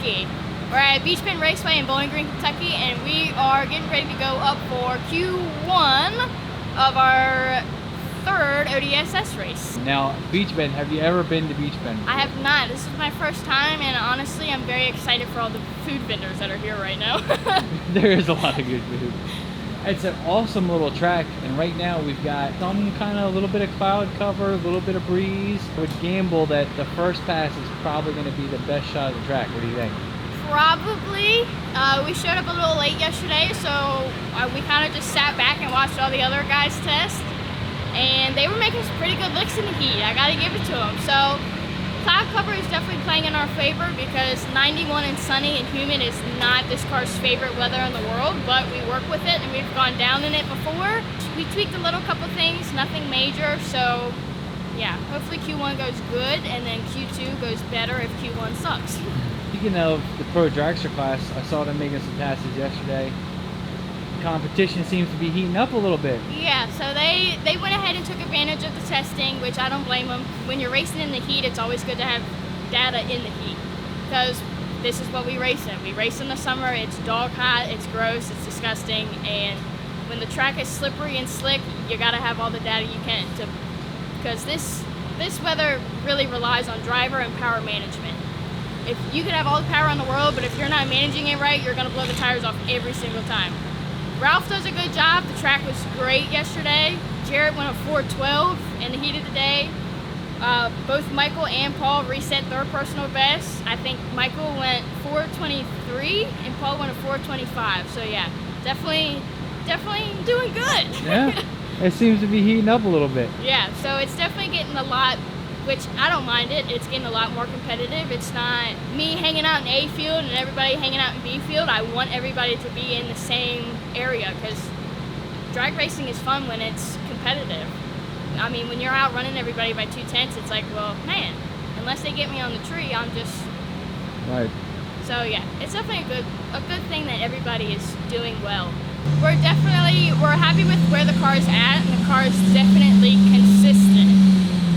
Kentucky. We're at Beech Bend Raceway in Bowling Green, Kentucky, and we are getting ready to go up for Q1 of our third ODSS race. Now, Beech Bend, have you ever been to Beech Bend? I have not. This is my first time, and honestly, I'm very excited for all the food vendors that are here right now. There is a lot of good food. It's an awesome little track, and right now we've got some kind of a little bit of cloud cover, a little bit of breeze. I would gamble that the first pass is probably going to be the best shot of the track. What do you think? Probably. We showed up a little late yesterday, so we kind of just sat back and watched all the other guys test, and they were making some pretty good licks in the heat. I gotta give it to them. So cloud cover is definitely playing in our favor because 91 and sunny and humid is not this car's favorite weather in the world, but we work with it and we've gone down in it before. We tweaked a little couple things, nothing major, so yeah, hopefully Q1 goes good and then Q2 goes better if Q1 sucks. Speaking of the Pro Dragster class, I saw them making some passes yesterday. Competition seems to be heating up a little bit. Yeah, so they went ahead and took advantage of the testing, which I don't blame them. When you're racing in the heat, it's always good to have data in the heat because this is what we race in. We race in the summer, it's dog hot, it's gross, it's disgusting, and when the track is slippery and slick, you gotta have all the data you can because this weather really relies on driver and power management. If you could have all the power in the world, but if you're not managing it right, you're gonna blow the tires off every single time. Ralph does a good job. The track was great yesterday. Jared went a 4:12 in the heat of the day. Both Michael and Paul reset their personal best. I think Michael went 4:23 and Paul went a 4:25. So yeah, definitely doing good. Yeah, it seems to be heating up a little bit. Yeah, so it's definitely getting a lot, which I don't mind it. It's getting a lot more competitive. It's not me hanging out in A field and everybody hanging out in B field. I want everybody to be in the same area because drag racing is fun when it's competitive. I mean, when you're out running everybody by 2/10, it's like, well, man, unless they get me on the tree, I'm just... Right. So yeah, it's definitely a good thing that everybody is doing well. We're happy with where the car's at, and the car's definitely consistent.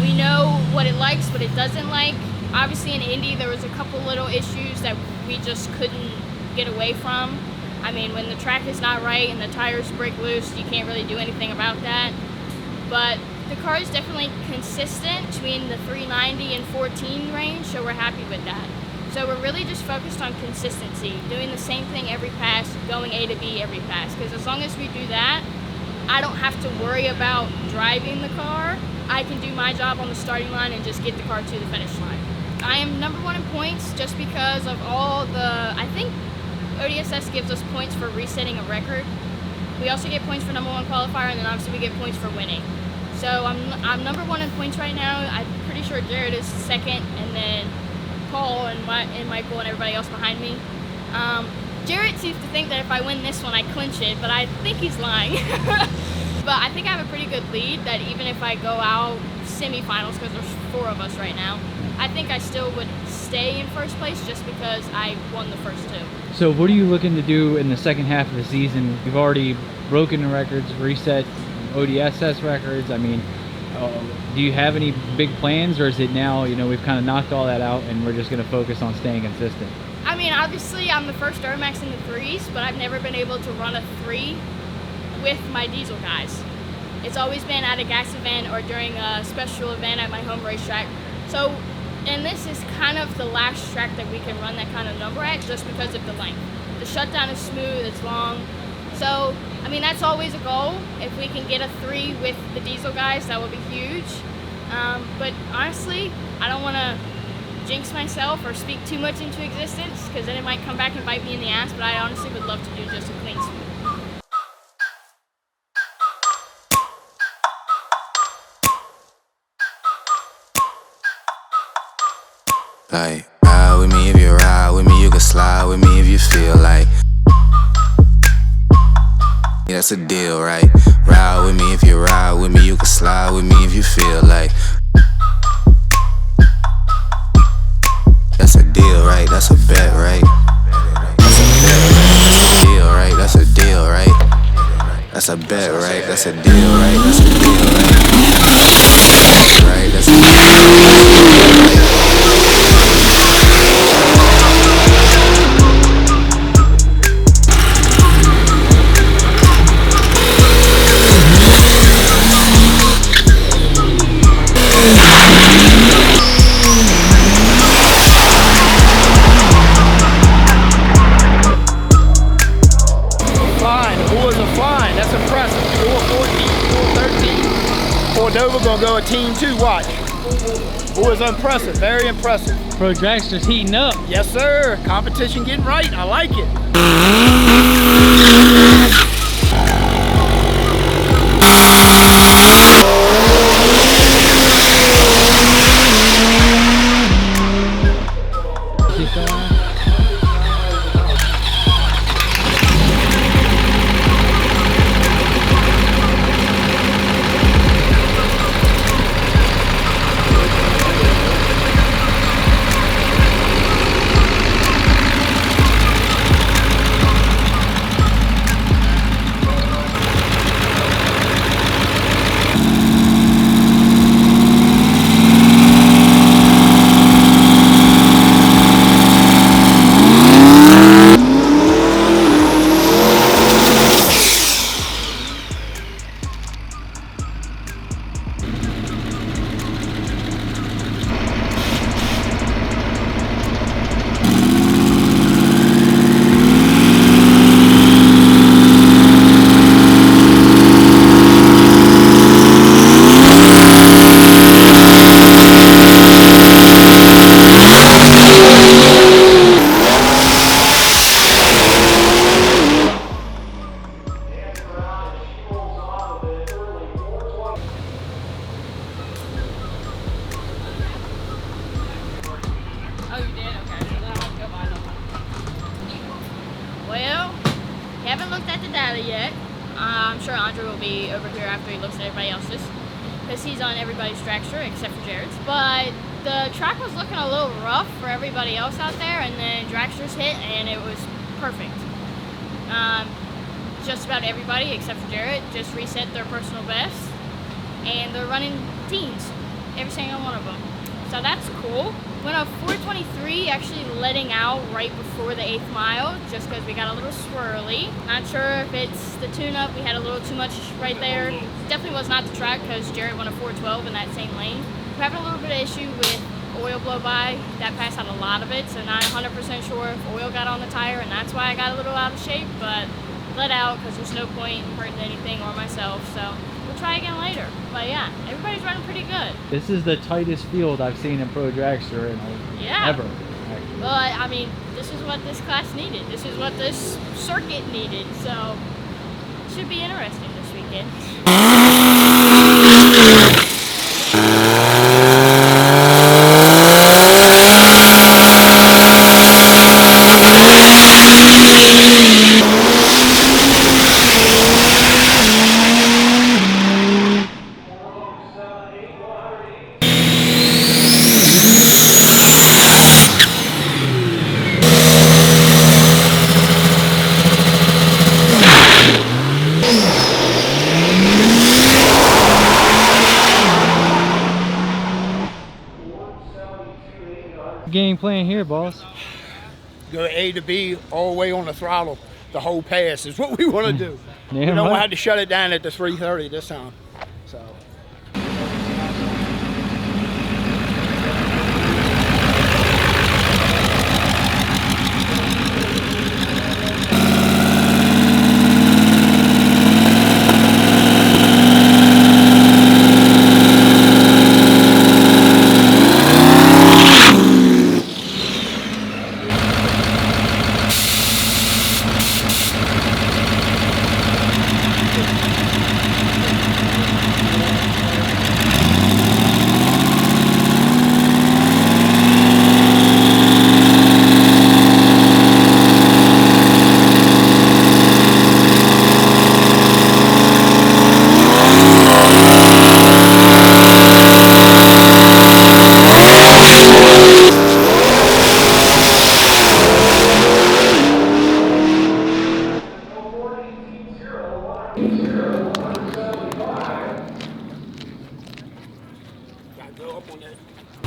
We know what it likes, what it doesn't like. Obviously in Indy there was a couple little issues that we just couldn't get away from. I mean, when the track is not right and the tires break loose, you can't really do anything about that. But the car is definitely consistent between the 390 and 14 range, so we're happy with that. So we're really just focused on consistency, doing the same thing every pass, going A to B every pass, because as long as we do that, I don't have to worry about driving the car. I can do my job on the starting line and just get the car to the finish line. I am #1 in points just because of all I think ODSS gives us points for resetting a record. We also get points for #1 qualifier, and then obviously we get points for winning. So I'm #1 in points right now. I'm pretty sure Jared is second, and then Paul and Michael and everybody else behind me. Jared seems to think that if I win this one, I clinch it, but I think he's lying. But I think I have a pretty good lead that even if I go out semifinals, because there's 4 of us right now, I think I still would stay in first place just because I won the first 2. So what are you looking to do in the second half of the season? You've already broken the records, reset ODSS records. I mean, do you have any big plans, or is it now, we've kind of knocked all that out and we're just going to focus on staying consistent? I mean, obviously I'm the first Duramax in the 3s, but I've never been able to run a 3 with my diesel guys. It's always been at a gas event or during a special event at my home racetrack. So, and this is kind of the last track that we can run that kind of number at just because of the length. The shutdown is smooth, it's long. So, I mean, that's always a goal. If we can get a 3 with the diesel guys, that would be huge. But honestly, I don't want to jinx myself or speak too much into existence because then it might come back and bite me in the ass, but I honestly would love to do just a clean sweep. Like, ride with me if you ride with me, you can slide with me if you feel like. Yeah, that's a deal, right? Ride with me if you ride with me, you can slide with me if you feel like. That's a deal, right? That's a bet, right? That's a bet, right? That's a deal, right? That's a deal, right? That's a bet, right? That's a deal, right? That's a deal, right? Right? That's a deal, right? was impressive, very impressive. Pro Dragster's heating up. Yes, sir. Competition getting right. I like it. Keep going. Oh, you did? Okay. So then I have to go buy another one. Well, haven't looked at the data yet. I'm sure Andre will be over here after he looks at everybody else's, because he's on everybody's dragster except for Jared's. But the track was looking a little rough for everybody else out there, and then dragsters hit, and it was perfect. Just about everybody except for Jared just reset their personal best, and they're running teens, every single one of them. So that's cool. Went up 423, actually letting out right before the 8th mile, just because we got a little swirly. Not sure if it's the tune-up, we had a little too much right there. Definitely was not the track, because Jared went a 412 in that same lane. We're having a little bit of issue with oil blow by. That passed out a lot of it, so not 100% sure if oil got on the tire, and that's why I got a little out of shape, but let out, because there's no point in hurting anything or myself, so we'll try again later. But yeah, everybody's running pretty good. This is the tightest field I've seen in Pro Dragster in ever. But I mean, this is what this class needed. This is what this circuit needed. So it should be interesting this weekend. Game plan here, boss. Go A to B all the way on the throttle. The whole pass is what we want to do. Yeah, we don't right. have to shut it down at the 330 this time. So.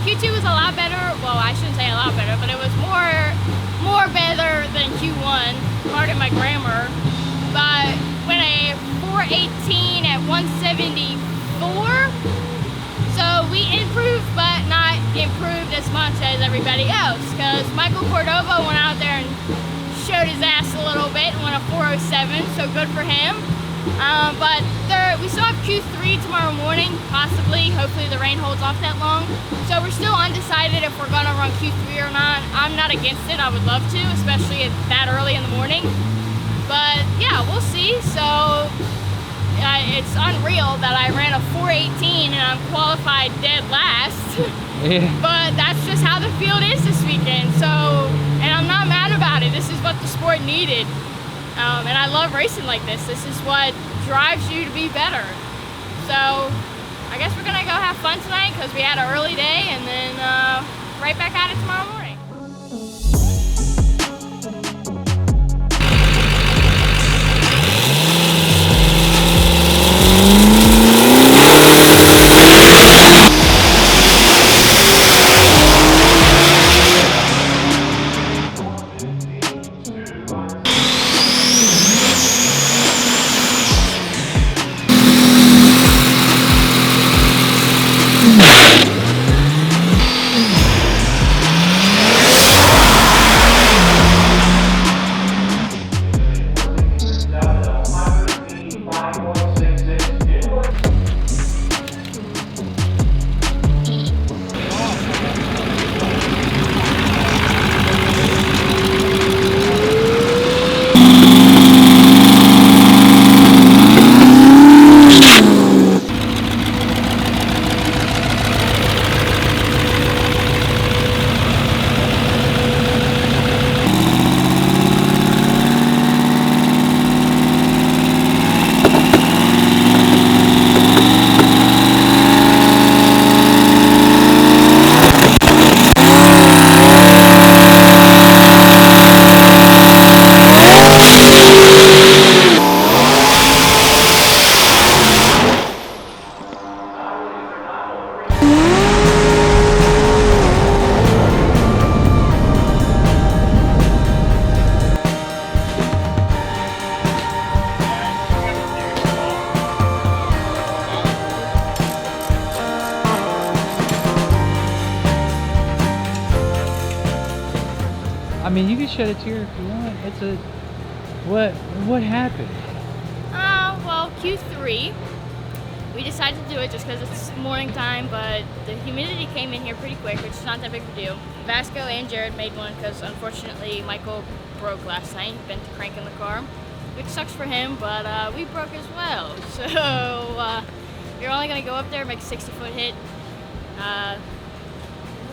Q2 was a lot better. Well, I shouldn't say a lot better, but it was more better than Q1. Pardon my grammar. But went a 418 at 174. So we improved, but not improved as much as everybody else. Because Michael Cordova went out there and showed his ass a little bit and went a 407. So good for him. But we still have Q3 tomorrow morning, possibly. Hopefully the rain holds off that long. So we're still undecided if we're gonna run Q3 or not. I'm not against it, I would love to, especially that early in the morning. But yeah, we'll see. So it's unreal that I ran a 4:18 and I'm qualified dead last. Yeah. But that's just how the field is this weekend. So, and I'm not mad about it. This is what the sport needed. And I love racing like this. This is what drives you to be better. So I guess we're gonna go have fun tonight because we had an early day, and then right back at it tomorrow morning. I mean, you can shed a tear if you want. It's a what happened? Well, Q3. We decided to do it just because it's morning time, but the humidity came in here pretty quick, which is not that big of a deal. Vasco and Jared made one because unfortunately Michael broke last night, bent the crank in the car, which sucks for him, but we broke as well. So you're only gonna go up there, make a 60-foot hit.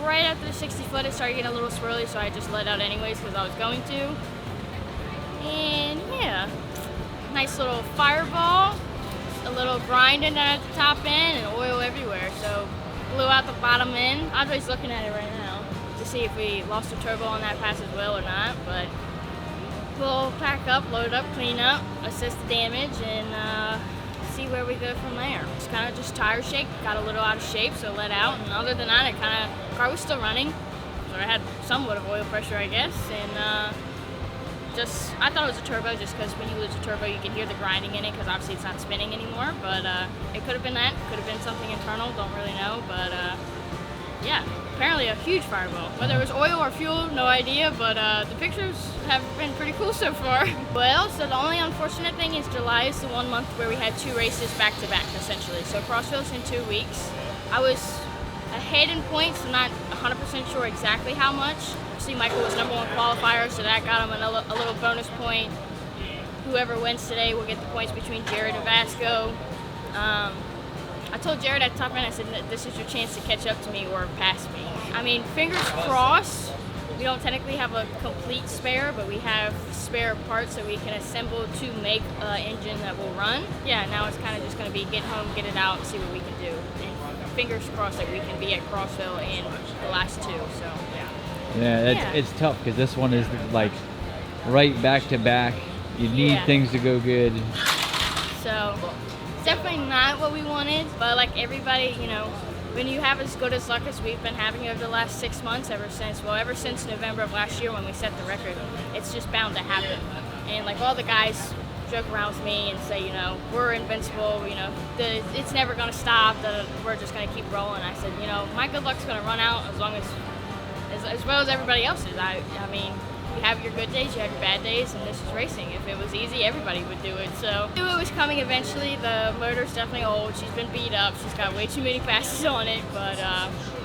Right after the 60-foot, it started getting a little swirly, so I just let out anyways because I was going to. And yeah, nice little fireball, a little grinding at the top end, and oil everywhere. So blew out the bottom end. Andre's looking at it right now to see if we lost a turbo on that pass as well or not. But we'll pack up, load up, clean up, assess the damage, and see where we go from there. It's kind of just tire shake, got a little out of shape, so let out, and other than that, car was still running, so I had somewhat of oil pressure, I guess, and I thought it was a turbo just because when you lose a turbo, you can hear the grinding in it because obviously it's not spinning anymore, but it could have been that, could have been something internal, don't really know, but yeah, apparently a huge fireball. Whether it was oil or fuel, no idea, but the pictures have been pretty cool so far. Well, so the only unfortunate thing is July is the 1 month where we had 2 races back to back, essentially. So Crossville's in 2 weeks. I was ahead in points, I'm not 100% sure exactly how much. See, Michael was #1 qualifier, so that got him a little bonus point. Whoever wins today will get the points between Jared and Vasco. I told Jared at the top end, I said, this is your chance to catch up to me or pass me. I mean, fingers crossed. We don't technically have a complete spare, but we have spare parts that we can assemble to make an engine that will run. Yeah, now it's kind of just going to be get home, get it out, and see what we can do. And fingers crossed that we can be at Crossville in the last 2, so yeah. Yeah, it's tough because this one is like right back to back. You need things to go good. So it's definitely not what we wanted, but like everybody, you know, when you have as good as luck as we've been having over the last 6 months, ever since November of last year when we set the record, it's just bound to happen. And like all the guys joke around with me and say, you know, we're invincible, you know, it's never going to stop, we're just going to keep rolling. I said, you know, my good luck's going to run out as well as everybody else's. I mean, You have your good days, you have your bad days, and this is racing. If it was easy, everybody would do it. So I knew it was coming eventually. The motor's definitely old. She's been beat up. She's got way too many passes on it, but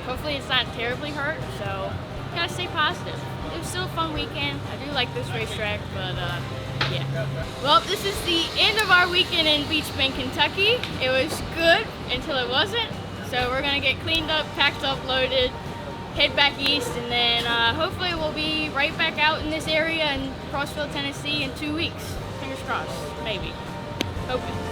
hopefully it's not terribly hurt. So gotta stay positive. It was still a fun weekend. I do like this racetrack, but yeah. Well, this is the end of our weekend in Beech Bend, Kentucky. It was good until it wasn't. So we're gonna get cleaned up, packed up, loaded, head back east, and then hopefully we'll be right back out in this area in Crossville, Tennessee in 2 weeks. Fingers crossed, maybe. Hoping.